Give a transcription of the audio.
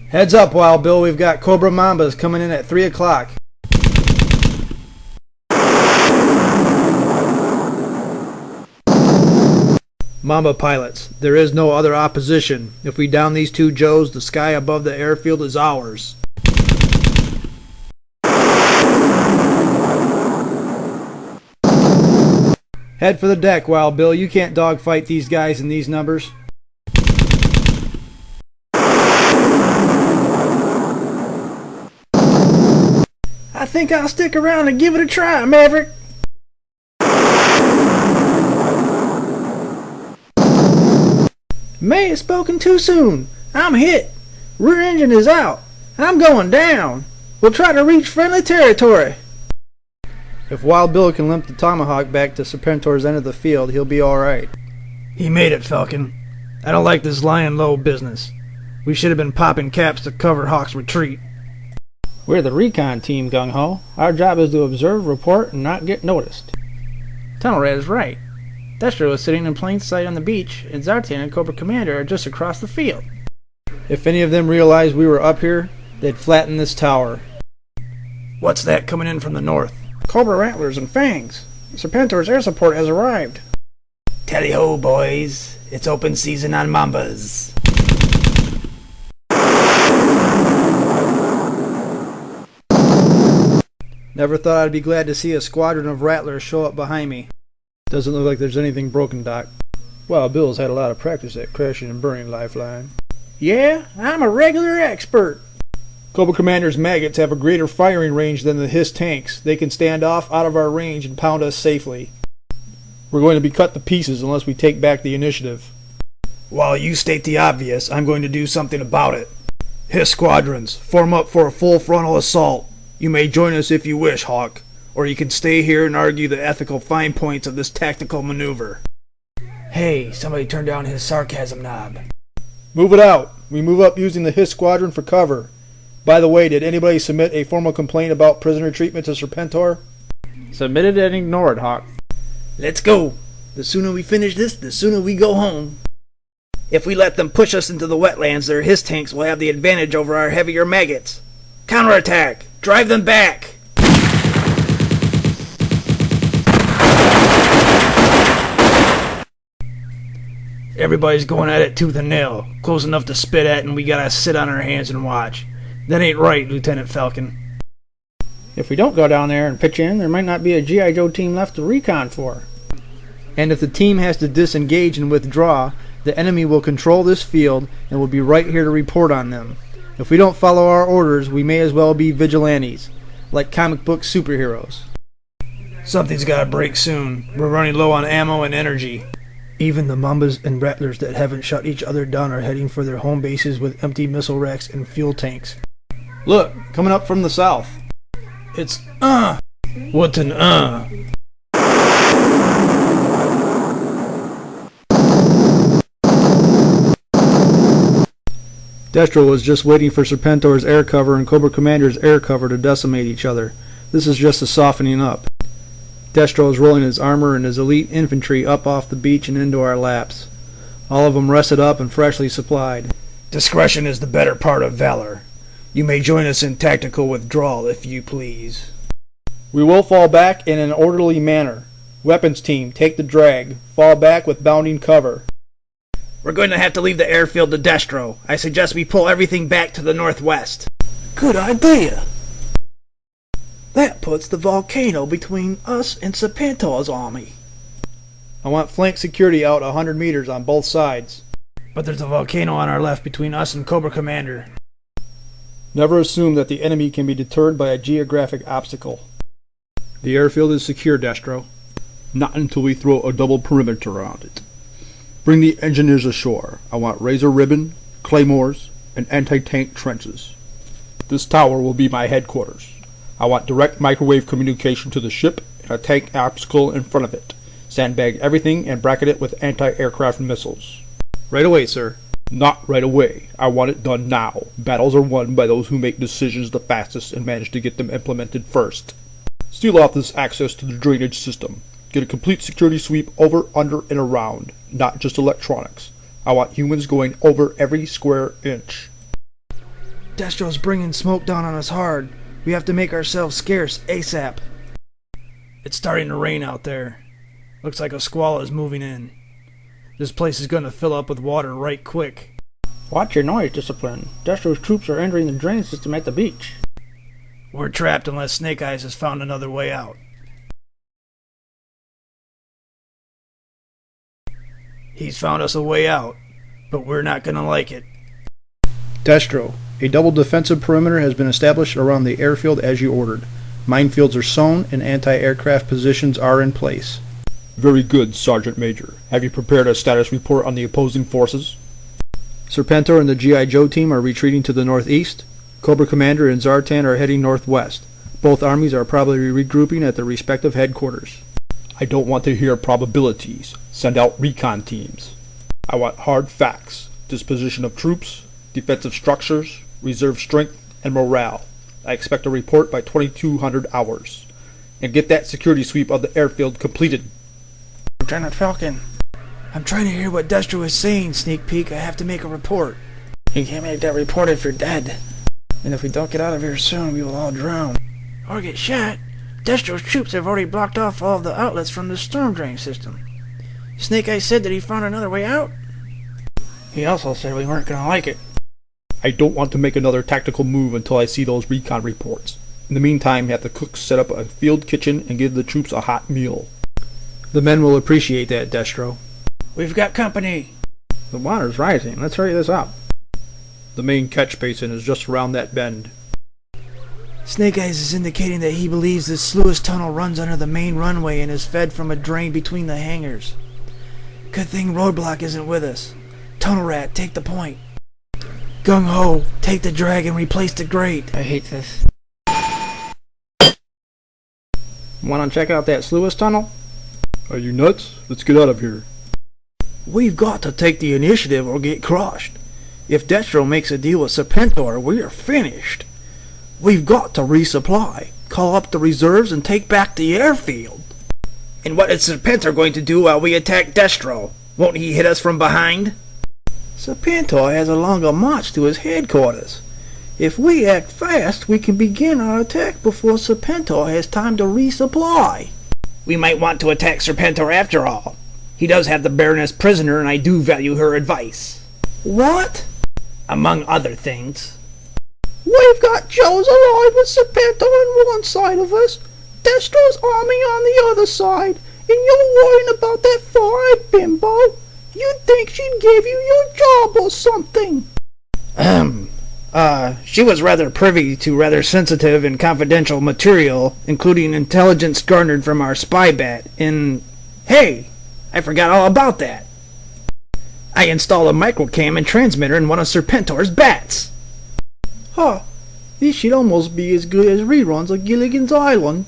Heads up, Wild Bill. We've got Cobra Mambas coming in at 3 o'clock. Mamba pilots, there is no other opposition. If we down these two Joes, the sky above the airfield is ours. Head for the deck, Wild Bill. You can't dogfight these guys in these numbers. I think I'll stick around and give it a try, Maverick. May have spoken too soon. I'm hit. Rear engine is out. I'm going down. We'll try to reach friendly territory. If Wild Bill can limp the Tomahawk back to Serpentor's end of the field, he'll be alright. He made it, Falcon. I don't like this lying low business. We should have been popping caps to cover Hawk's retreat. We're the recon team, Gung-Ho. Our job is to observe, report, and not get noticed. Tunnel Rat is right. Destro is sitting in plain sight on the beach, and Zartan and Cobra Commander are just across the field. If any of them realized we were up here, they'd flatten this tower. What's that coming in from the north? Cobra Rattlers and Fangs. Serpentor's air support has arrived. Tally-ho, boys. It's open season on Mambas. Never thought I'd be glad to see a squadron of Rattlers show up behind me. Doesn't look like there's anything broken, Doc. Well, Bill's had a lot of practice at crashing and burning Lifeline. Yeah, I'm a regular expert. Cobra Commander's maggots have a greater firing range than the Hiss tanks. They can stand off out of our range and pound us safely. We're going to be cut to pieces unless we take back the initiative. While you state the obvious, I'm going to do something about it. Hiss squadrons, form up for a full frontal assault. You may join us if you wish, Hawk, or you can stay here and argue the ethical fine points of this tactical maneuver. Hey, somebody turn down his sarcasm knob. Move it out. We move up using the Hiss squadron for cover. By the way, did anybody submit a formal complaint about prisoner treatment to Serpentor? Submitted and ignored, Hawk. Let's go. The sooner we finish this, the sooner we go home. If we let them push us into the wetlands, their Hiss tanks will have the advantage over our heavier maggots. Counterattack! Drive them back! Everybody's going at it tooth and nail, close enough to spit at, and we gotta sit on our hands and watch. That ain't right, Lieutenant Falcon. If we don't go down there and pitch in, there might not be a G.I. Joe team left to recon for. And if the team has to disengage and withdraw, the enemy will control this field and will be right here to report on them. If we don't follow our orders, we may as well be vigilantes, like comic book superheroes. Something's gotta break soon. We're running low on ammo and energy. Even the Mambas and Rattlers that haven't shut each other down are heading for their home bases with empty missile racks and fuel tanks. Look, coming up from the south. It's, What's an, Destro was just waiting for Serpentor's air cover and Cobra Commander's air cover to decimate each other. This is just a softening up. Destro is rolling his armor and his elite infantry up off the beach and into our laps. All of them rested up and freshly supplied. Discretion is the better part of valor. You may join us in tactical withdrawal if you please. We will fall back in an orderly manner. Weapons team, take the drag. Fall back with bounding cover. We're going to have to leave the airfield to Destro. I suggest we pull everything back to the northwest. Good idea. That puts the volcano between us and Serpentor's army. I want flank security out 100 meters on both sides. But there's a volcano on our left between us and Cobra Commander. Never assume that the enemy can be deterred by a geographic obstacle. The airfield is secure, Destro. Not until we throw a double perimeter around it. Bring the engineers ashore. I want razor ribbon, claymores, and anti-tank trenches. This tower will be my headquarters. I want direct microwave communication to the ship and a tank obstacle in front of it. Sandbag everything and bracket it with anti-aircraft missiles. Right away, sir. Not right away. I want it done now. Battles are won by those who make decisions the fastest and manage to get them implemented first. Seal off this access to the drainage system. Get a complete security sweep over, under, and around. Not just electronics. I want humans going over every square inch. Destro's bringing smoke down on us hard. We have to make ourselves scarce ASAP. It's starting to rain out there. Looks like a squall is moving in. This place is gonna fill up with water right quick. Watch your noise, Discipline. Destro's troops are entering the drain system at the beach. We're trapped unless Snake Eyes has found another way out. He's found us a way out, but we're not gonna like it. Destro, a double defensive perimeter has been established around the airfield as you ordered. Minefields are sown and anti-aircraft positions are in place. Very good, Sergeant Major. Have you prepared a status report on the opposing forces? Serpentor and the G.I. Joe team are retreating to the northeast. Cobra Commander and Zartan are heading northwest. Both armies are probably regrouping at their respective headquarters. I don't want to hear probabilities. Send out recon teams. I want hard facts. Disposition of troops, defensive structures, reserve strength, and morale. I expect a report by 2200 hours. And get that security sweep of the airfield completed. Lieutenant Falcon. I'm trying to hear what Destro is saying, Sneak Peek. I have to make a report. You can't make that report if you're dead. And if we don't get out of here soon, we will all drown. Or get shot. Destro's troops have already blocked off all of the outlets from the storm drain system. Snake Eyes said that he found another way out. He also said we weren't going to like it. I don't want to make another tactical move until I see those recon reports. In the meantime, have the cooks set up a field kitchen and give the troops a hot meal. The men will appreciate that, Destro. We've got company. The water's rising. Let's hurry this up. The main catch basin is just around that bend. Snake Eyes is indicating that he believes this sluice tunnel runs under the main runway and is fed from a drain between the hangars. Good thing Roadblock isn't with us. Tunnel Rat, take the point. Gung Ho, take the drag and replace the grate. I hate this. Want to check out that sluice tunnel? Are you nuts? Let's get out of here. We've got to take the initiative or get crushed. If Destro makes a deal with Serpentor, we are finished. We've got to resupply, call up the reserves, and take back the airfield. And what is Serpentor going to do while we attack Destro? Won't he hit us from behind? Serpentor has a longer march to his headquarters. If we act fast, we can begin our attack before Serpentor has time to resupply. We might want to attack Serpentor after all. He does have the Baroness prisoner, and I do value her advice. What? Among other things. We've got Joe's allied with Serpentor on one side of us, Destro's army on the other side, and you're worrying about that four-eyed bimbo. You'd think she'd give you your job or something. She was rather privy to rather sensitive and confidential material, including intelligence garnered from our spy bat, and... Hey! I forgot all about that. I installed a microcam and transmitter in one of Serpentor's bats. Huh. This should almost be as good as reruns of Gilligan's Island.